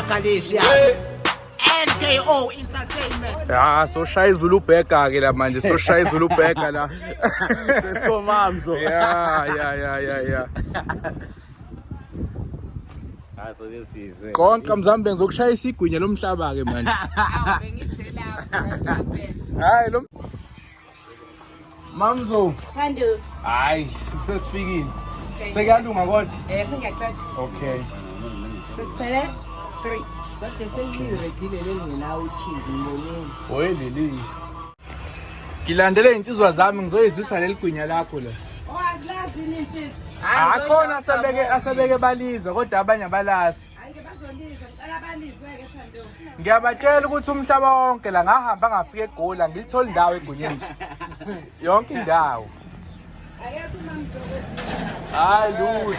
Kalicious. NKO Entertainment. Ya, so shaya Zulu Beka ke la manje, so shaya Zulu Beka la. Let's go mamzo. Yeah. So this is Konke mzambe ngizokushaya isigwinya lomhlaba ke manje. Bengithela. Hayi lo Mamzo. Sandu. Hayi, sesifikile. Sekuyalunga kodwa? Sengiyaqeda. Okay. Sekusele 3. Kodwa sengizredile lengina uchizi ngiboneni. Oyeleli. Ngilandele insizwa zami ngizoyizwisa leli gwinya lakho la. Awulazi nisisi. Akhona asebeke baliza kodwa abanye abalazi. Ayike bazoliza, ngicela balizwe ke Sandu. Ngiyabatshela ukuthi umhlaba wonke la ngahamba ngafika eGola ngilithola indawo eGunyeni. Yonke indawo. Ayekho mamzokuzila. Hayi lutho.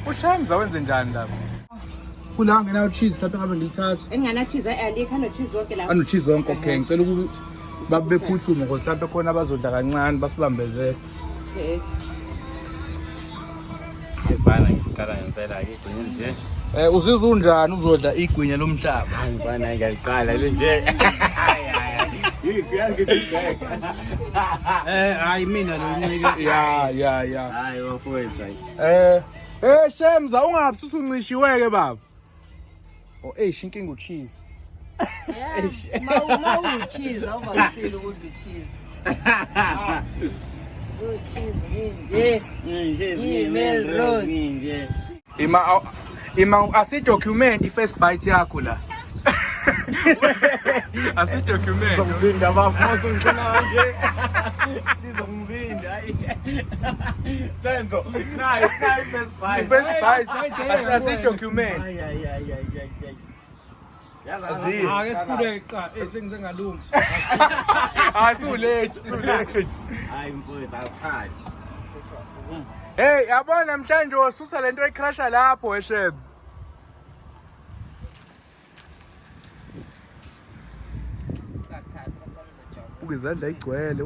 Ushemza wenze njani lapha? Kula ngena cheese lapha ngabe ngilithatha. Engana cheese alikho no cheese zonke la. Ano cheese wonke okay ngicela ukuthi babe phuthume ngoba mhlawumbe khona abazodla kancane basibambezele. Okay. Bana ngicala ngempela ke igwinya nje. Uzizwa unjani uzodla igwinya lomhlaba? Hayi bana ngiyaqala le nje. Hayi mina lo ncike. Ya. Hayi wafowethu. Shemza ungabe usuncishiweke baba. Inkinga ucheese. Yeah. Uma ucheese awuvamisile ukudla cheese. Cheese nje. Ima asidocument first bite yakho la. Asidocument. Ngibinda abafuso ngicela nje. Nizombinda hayi. Senzo. Nayi first bite. First bite asidocument. Ay. Ake sikhuleka esengizengalungi. Asulate. Hayi mfowethu awukhali. Hey, yabona namhlanje usutha lento ecrasha lapho eShebs. Ukuzandla igcwele.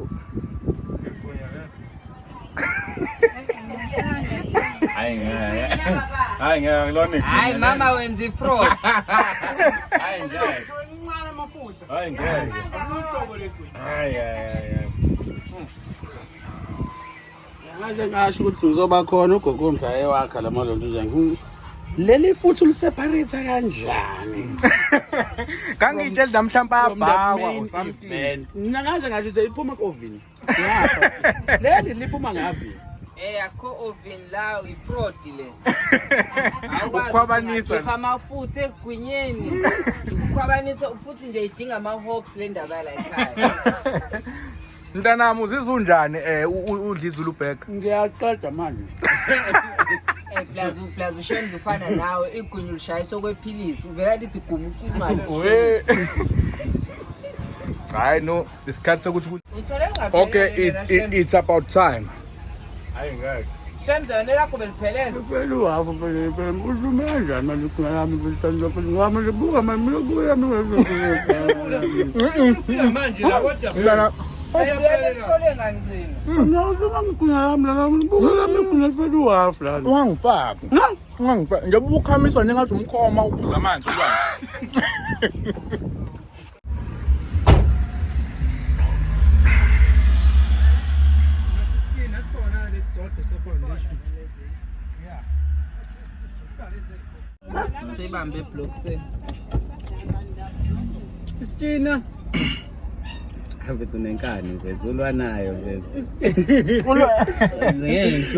Hayi ngiyalona. Hayi mama wenza ifraud. Hayi ngeke. Incane amafutha. Hayi ngeke. Akuhlobo legwinya. Hayi. Ngaze ngasho ukuthi ngizoba khona ugogo mdlaye wakha lamalonto njani. Leli futhu liseparate kanjani? Kangitshela namhlanje abhawa or something. Mina ngaze ngasho ukuthi iphuma ku-oven. Ngapha. Leli liphuma ngavi. Akho oven la ifraud le. Ukukhwabanisa. Amafutha egwinyeni. Ukukhwabanisa futhi nje idinga ama-hawks le ndaba la ekhaya. Mntanami uzizwa unjani udla iZulu Beka? Ngiyaqeda manje. Plaza ushemza ufana nawe igwinya ulishayisa kwephilisi uvela lithi gumu kungathi. Hayi no, isikhathi sokuthi okay, it's about time. Hayi ngeke. Shemza yona lakho beliphelele. Phela uhafu phela ukhuluma kanjani manje ngami ngizithandwa phela ngami libuka manje libuka Manje la kodwa Ayaphelele ngancini. Ngiyazuma ngikunya lami la libuka lami kunya phela uhafu la. Ungangifaki. Ungangifaki. Njengoba ukhamiswa nengathi umkhoma uphuza amanzi ubani. Sibambe block se. Christina. Mfethu nenkani mfethu ulwanayo mfethu.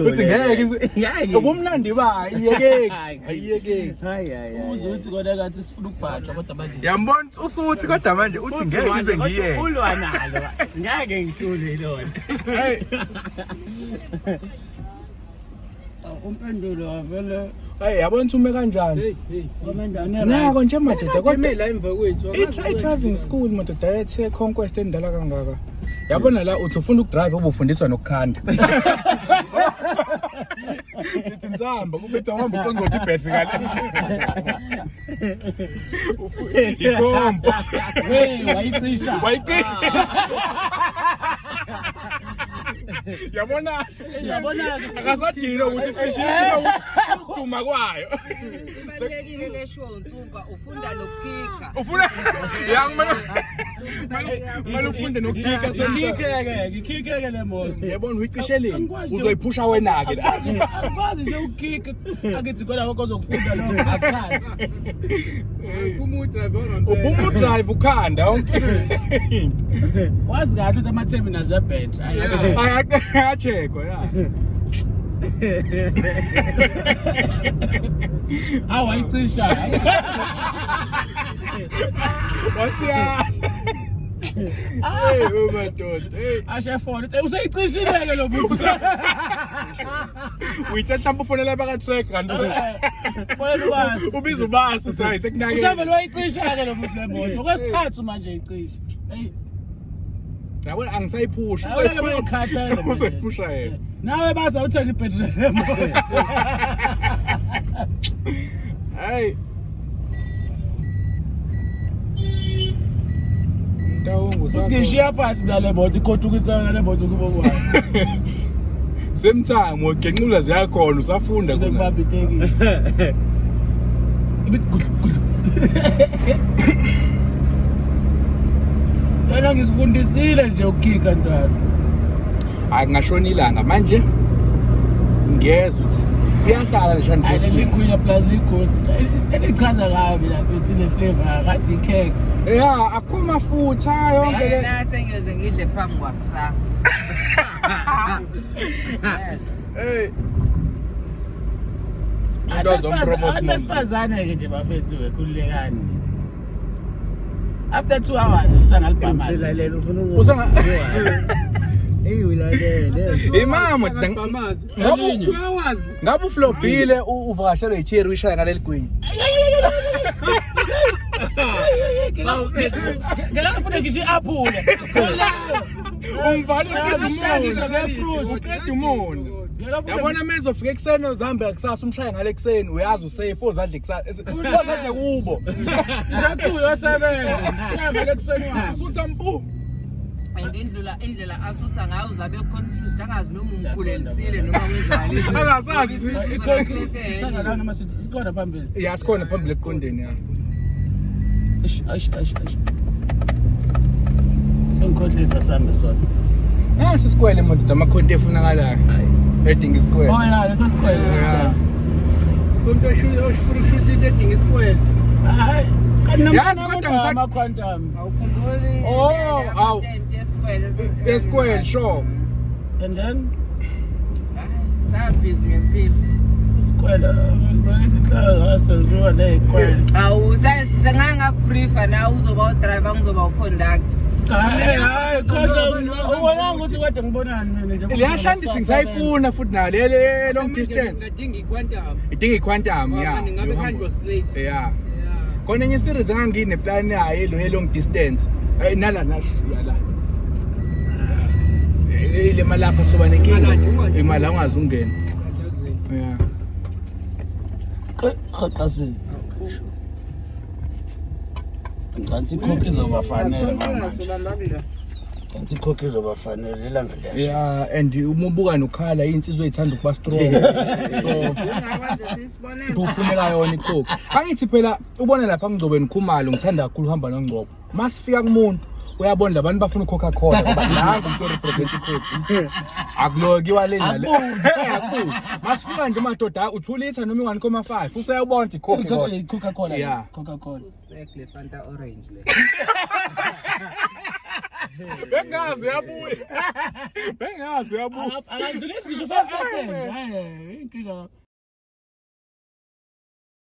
Uthi ngeke ubumnandi ba iyeke. Hayi. Uzuthi kodwa kathi sifuna ukubhathwa kodwa manje. Yambona usuthi kodwa manje uthi ngeke ize ngiye. Ulwanalo. Ngeke ngihlule lona. Umpendulo avele Yabona ume kanjani? Nako nje madoda kodwa la emva kwethu. I-driving school madoda yethe conquest endala kangaka. Yabona la uthi ufuna ukudrive ubufundiswa nokukhanda. Ithi nzamba kubetha uhamba uqongothi ibattery kale. Ikhomba. Wayicisha. Yabona akasadile ukuthi qeshile ukuduma kwayo. Ibalekile le show Ntsumba ufunda nokukika. Ufuna Manje ufunde nokukika Ngikhike le moto. Yabona uyicisheleni uzoyiphusha wena ke la. Akwazi nje ukukika. Akithi khona konke ozokufunda lokho asikhali. Ubumu drive ukhanda yonke. Wazi kahle ukuthi ama terminals abetri. Ayachekwa ya. Awayicisha. Wasiya. Hey, umadoda. Hey, ashefona. Usayicishileke lo muntu. Uyithatha mhlawumbe ufonela baka track kanti. Fonela ubasi. Ubiza ubasi uthi hayi sekunake. Usavele wayicisha ke lo muntu le moto. Okwesithathu manje icisha. Hey. Yabona angisayiphusha. Awuleke bayikhathele. Uzoyiphusha yena. Nawe basa uthenga ipetrol le moto. Hey. Uthi ngishiya phansi ngale moto ikhodukisa ngale moto kubo kwayo. Sometime ugenqula ziyakhona usafunda khona. Ngibamba itekisi. Ibit gudlu. Yena ngikufundisile nje ukukika ntwana. Akungashona ilanga manje ngiyezwa ukuthi iyahlala nje nje. Magwinya plus ghost. Elichaza kabi lapha ethi le flavor ngathi cake. Yeah, akho mafutha yonke le. Mina sengiyoze ngidle phambi kwakusasa. Yes. Hey. Asifazane ke nje bafethu wekhululekani. After 2 hours usangalibhama. Usilalela ufuna Usanga Hey ulalele. Imama 2 hours. Ngabe uflobile uvakashelwe icherry uyishaya ngaleli gwinya. Ngela ngifuna ngisho iapple. Ungivale uqeda umona. Yabona mezofika ekseni uzihamba kusasa umshaya ngale ekseni uyazi usafe uzadle kusasa. Uzadle kubo. Ngiyathi uyosebenza. Shaya ngale ekseni wazi. Usutha mpu. Indlela asutha ngayo uzabe confused angazi noma umkhulelisile noma wenzani. Angasazi Sithanga la noma sikhona phambili. Yeah, sikhona phambili eqondeni ya. Ash. Sengikhohletha sami sona. Nasi sikwele manje amakhonto efunakalayo. Edinga isikwele. Oh yeah, lesa sikwele lesa. Konto oshifuna kushuthi edinga isikwele. Hayi, kanti Yazi kodwa ama quantum. Awukhumbuli? Oh, aw. Esikwele sure. And then sabhizi ngempilo. isikwele ngithi class asenziwa nezikwele. Awu senganga briefer na uzoba udriver ngizoba uconductor. Hayi kodwa ubona ukuthi kade ngibonani mina nje. Liyashandisa ngisayifuna futhi na le long distance. Idinga iquantum. Idinga iquantum ya. Ngabe kanjwa straight. Yeah. Kona enye series angangine plan yayo lo long distance. Nala nashiya la. Ile malapha soba nenkinga. Imali angazi ungena. Yeah. Qhaqazini. Nganthi ikhokhi izobafanele manje. Nganthi ikhokhi izobafanele ilanga liyashisa. Yeah, and umubuka nokhala insizwe ezithanda ukuba strong. So kufuneka yona ikhokhi. Angithi phela ubona lapha ngcobe nikhumalo ngithanda kakhulu uhamba nongcobo. Masifika kumuntu uyabona labantu bafuna uCoca-Cola ngoba nangu umuntu orepresent ikhokhi. Akulokiwa le nale. Akubuza. Masifika nje madoda u2 liters noma 1.5 usayabona ikhokhi. Coca-Cola. Yeah. Coca-Cola. Usekle Fanta orange le. Bengazi uyabuya. Akadlulisi ngisho 5 seconds. Hayi, inkinga.